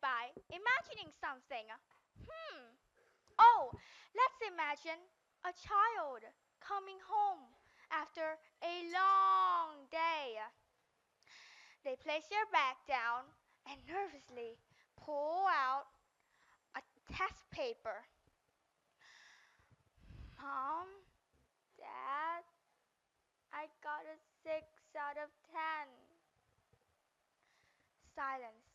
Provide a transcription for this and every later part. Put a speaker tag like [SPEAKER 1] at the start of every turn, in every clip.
[SPEAKER 1] by imagining something. Oh, let's imagine a child coming home after a long day. They place their bag down and nervously pull out a test paper. Mom, Dad, I got a 6 out of 10. Silence.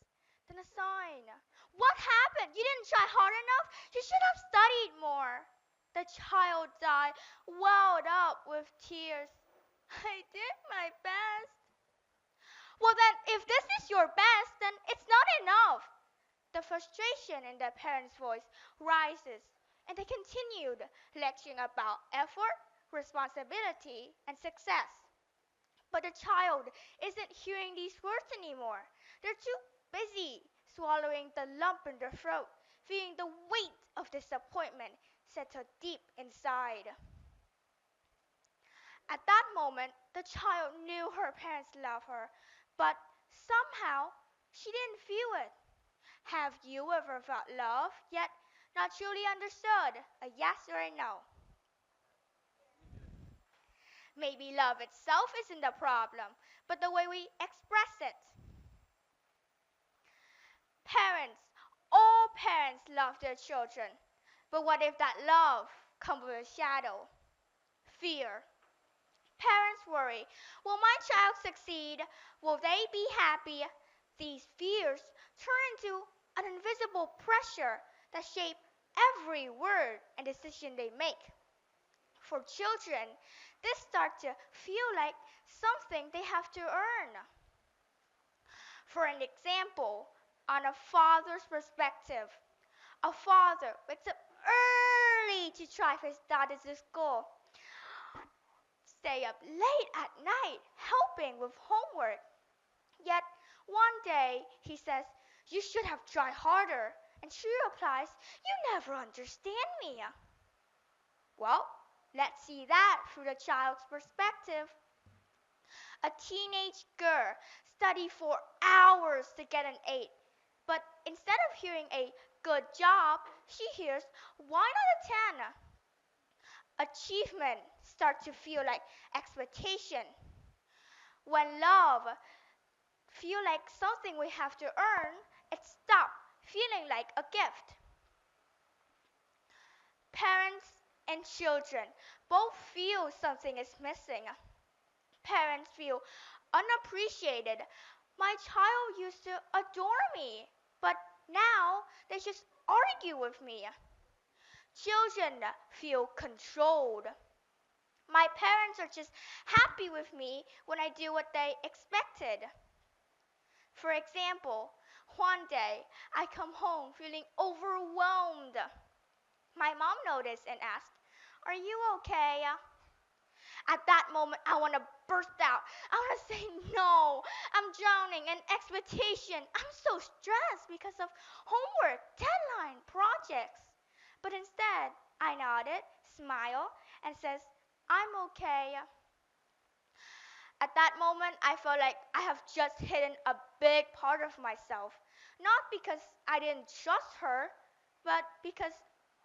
[SPEAKER 1] Then a sign. What happened? You didn't try hard enough? You should have studied more. The child's eye welled up with tears. I did my best. Well, then, if this is your best, then it's not enough. The frustration in the parent's voice rises, and they continued lecturing about effort, responsibility, and success. But the child isn't hearing these words anymore. They're too busy swallowing the lump in their throat, feeling the weight of disappointment settle deep inside. At that moment, the child knew her parents loved her, but somehow she didn't feel it. Have you ever felt love, yet not truly understood? A yes or a no? Maybe love itself isn't the problem, but the way we express it. Parents, all parents love their children. But what if that love comes with a shadow? Fear. Parents worry, will my child succeed? Will they be happy? These fears turn into an invisible pressure that shape every word and decision they make. For children, this starts to feel like something they have to earn. For an example, on a father's perspective, a father wakes up early to drive his daughter to school, stay up late at night helping with homework. Yet one day he says, "You should have tried harder." And she replies, "You never understand me." Well, let's see that through the child's perspective. A teenage girl studied for hours to get an 8, but instead of hearing a good job, she hears 1 out of 10. Achievement starts to feel like expectation. When love feels like something we have to earn, it stops feeling like a gift. Parents and children both feel something is missing. Parents feel unappreciated. My child used to adore me, but now they just argue with me. Children feel controlled. My parents are just happy with me when I do what they expected. For example, one day I come home feeling overwhelmed. My mom noticed and asked, "Are you okay?" At that moment, I want to burst out. I want to say, "No, I'm drowning in expectation. I'm so stressed because of homework, deadline, projects." But instead, I nodded, smiled, and says, "I'm okay." At that moment, I felt like I have just hidden a big part of myself. Not because I didn't trust her, but because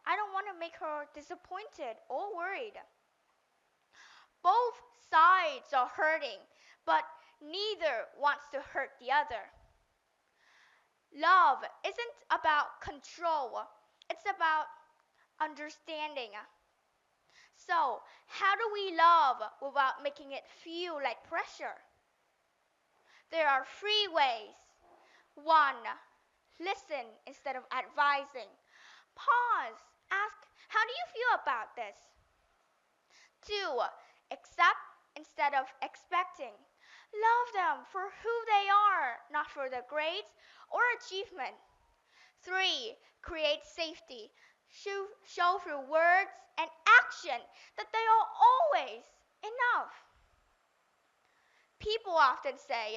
[SPEAKER 1] I don't want to make her disappointed or worried. Both sides are hurting, but neither wants to hurt the other. Love isn't about control, it's about understanding. So, how do we love without making it feel like pressure? There are 3 ways. 1. Listen instead of advising. Pause. Ask, "How do you feel about this?" 2. Accept instead of expecting. Love them for who they are, not for their grades or achievement. 3. Create safety. Show through words and action that they are always enough. People often say,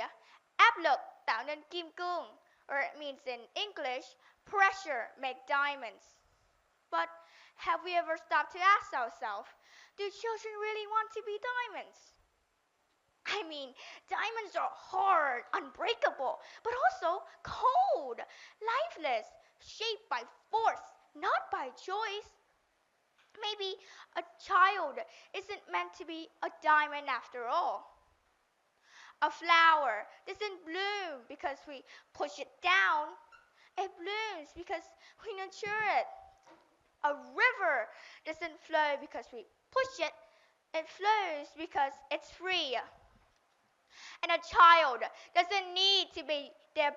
[SPEAKER 1] "áp lực tạo nên kim cương," or it means in English, "pressure makes diamonds." But have we ever stopped to ask ourselves, do children really want to be diamonds? I mean, diamonds are hard, unbreakable, but also cold, lifeless, shaped by force, not by choice. Maybe a child isn't meant to be a diamond after all. A flower doesn't bloom because we push it down. It blooms because we nurture it. A river doesn't flow because we push it. It flows because it's free. And a child doesn't need to be their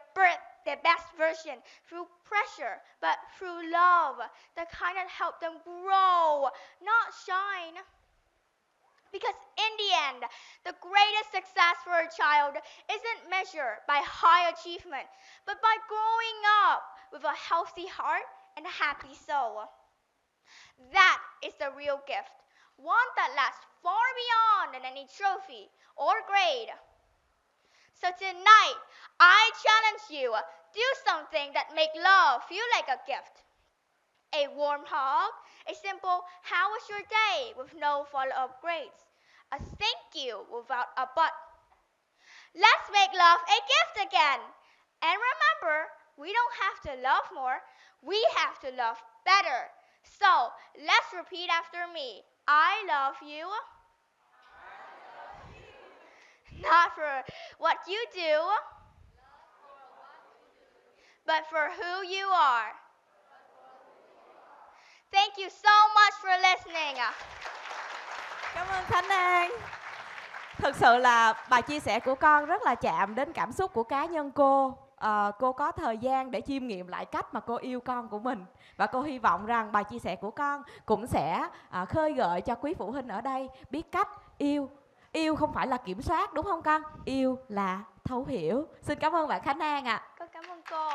[SPEAKER 1] best version through pressure, but through love, the kind that helps them grow, not shine. Because in the end, the greatest success for a child isn't measured by high achievement, but by growing up with a healthy heart and a happy soul. That is the real gift, one that lasts far beyond any trophy or grade. So tonight, I challenge you, do something that makes love feel like a gift. A warm hug, a simple "How was your day?" with no follow-up grades, a thank you without a but. Let's make love a gift again. And remember, we don't have to love more, we have to love better. So let's repeat after me. I love you. Not for what you do, but for who you are. Thank you so much for listening.
[SPEAKER 2] Cảm ơn Khánh An. Thực sự là bài chia sẻ của con rất là chạm đến cảm xúc của cá nhân cô. Cô có thời gian để chiêm nghiệm lại cách mà cô yêu con của mình. Và cô hy vọng rằng bài chia sẻ của con cũng sẽ khơi gợi cho quý phụ huynh ở đây biết cách yêu. Yêu không phải là kiểm soát, đúng không con? Yêu là thấu hiểu. Xin cảm ơn bạn Khánh An ạ.
[SPEAKER 1] Con cảm ơn cô.